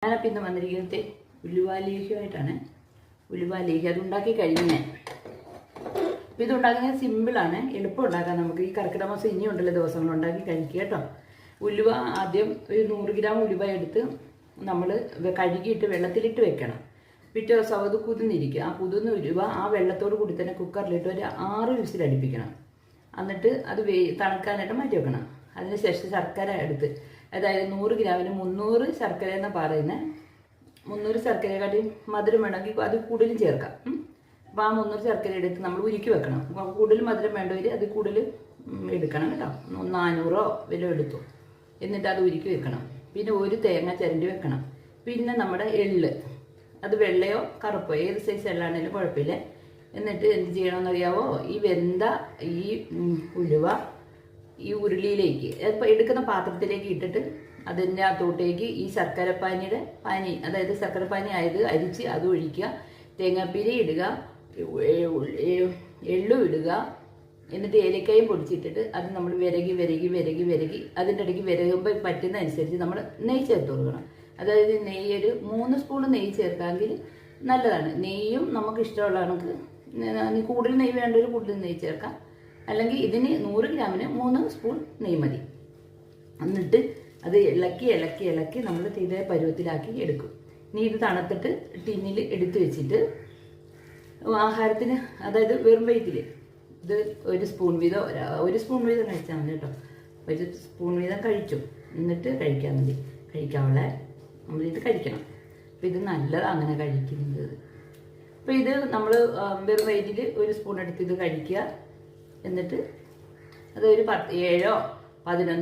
ഞാനപ്പോൾ ഇന്ന് വന്നിരിക്കുന്നത് ഉലുവാലേഹ്യമായിട്ടാണ്. ഉലുവാലേഹ്യം അതുണ്ടാക്കി കഴിഞ്ഞ് അപ്പോൾ ഇതുണ്ടാക്കുന്നത് സിമ്പിളാണ്, എളുപ്പം ഉണ്ടാക്കാം. നമുക്ക് ഈ കർക്കിടക മാസം ഇനിയുണ്ടല്ലോ ദിവസങ്ങൾ ഉണ്ടാക്കി കഴിക്കുക കേട്ടോ. ഉലുവ ആദ്യം ഒരു 100 ഗ്രാം ഉലുവ എടുത്ത് നമ്മൾ കഴുകിയിട്ട് വെള്ളത്തിലിട്ട് വെക്കണം. പിറ്റേ ദിവസം അത് കുതിർന്നിരിക്കുക. ആ കുതിർന്ന ഉലുവ ആ വെള്ളത്തോട് കൂടി തന്നെ കുക്കറിലിട്ട് ഒരു 6 വിസിലടിപ്പിക്കണം. എന്നിട്ട് അത് തണുക്കാനായിട്ട് മാറ്റി വെക്കണം. അതിനുശേഷം ശർക്കര എടുത്ത്, അതായത് 100 ഗ്രാമിന് 300 ശർക്കര എന്നാണ് പറയുന്നത്. 300 ശർക്കരയെക്കാട്ടി മധുരം വേണമെങ്കിൽ അത് കൂടുതലും ചേർക്കാം. അപ്പോൾ ആ 300 ശർക്കര എടുത്ത് നമ്മൾ ഉരുക്കി വെക്കണം. കൂടുതൽ മധുരം വേണ്ടവർ അത് കൂടുതൽ എടുക്കണം കേട്ടോ. 400 വില എടുത്തു. എന്നിട്ട് അത് ഉരുക്കി വെക്കണം. പിന്നെ ഒരു തേങ്ങ ചിരണ്ടി വെക്കണം. പിന്നെ നമ്മുടെ എള്ള്, അത് വെള്ളയോ കറുപ്പോ ഏത് സൈസ് എള്ളാണെങ്കിലും കുഴപ്പമില്ല. എന്നിട്ട് എന്ത് ചെയ്യണമെന്നറിയാവോ, ഈ വെന്ത ഈ ഉലുവ ഈ ഉരുളിയിലേക്ക് എടുക്കുന്ന പാത്രത്തിലേക്ക് ഇട്ടിട്ട് അതിൻ്റെ അകത്തോട്ടേക്ക് ഈ ശർക്കരപ്പാനിയുടെ പാനി, അതായത് ശർക്കരപ്പാനി ആയത് അരിച്ച് അത് ഒഴിക്കുക. തേങ്ങാപ്പീരി ഇടുക, എള്ളും ഇടുക. എന്നിട്ട് ഏലക്കായും പൊടിച്ചിട്ടിട്ട് അത് നമ്മൾ വിരകി അതിൻ്റെ ഇടയ്ക്ക് വിരകുമ്പോൾ പറ്റുന്ന അനുസരിച്ച് നമ്മൾ നെയ്യ് ചേർത്ത് കൊടുക്കണം. അതായത് നെയ്യ് ഒരു 3 സ്പൂൺ നെയ്യ് ചേർക്കാമെങ്കിൽ നല്ലതാണ്. നെയ്യും നമുക്ക് ഇഷ്ടമുള്ള കണക്ക് കൂടുതൽ നെയ്യ് വേണ്ടവർ കൂടുതൽ നെയ്യ് ചേർക്കാം. അല്ലെങ്കിൽ ഇതിന് 100 ഗ്രാമിന് 3 സ്പൂൺ നെയ്യ് മതി. എന്നിട്ട് അത് ഇളക്കി നമ്മൾ ഇതേ പരുവത്തിലാക്കി എടുക്കും. ഇനി ഇത് തണുത്തിട്ട് ടിന്നിൽ എടുത്തു വെച്ചിട്ട് ആഹാരത്തിന്, അതായത് വെറും വയറ്റിൽ ഇത് 1 സ്പൂൺ വീതം കഴിച്ചാൽ മതി കേട്ടോ. 1 സ്പൂൺ വീതം കഴിച്ചു. എന്നിട്ട് കഴിക്കാൻ മതി. കഴിക്കാനുള്ള നമ്മളിത് കഴിക്കണം. അപ്പം ഇത് നല്ലതാണ് അങ്ങനെ കഴിക്കുന്നത്. അപ്പോൾ ഇത് നമ്മൾ വെറും വയറ്റിൽ 1 സ്പൂൺ എടുത്ത് ഇത് കഴിക്കുക. എന്നിട്ട് അതൊരു 7 11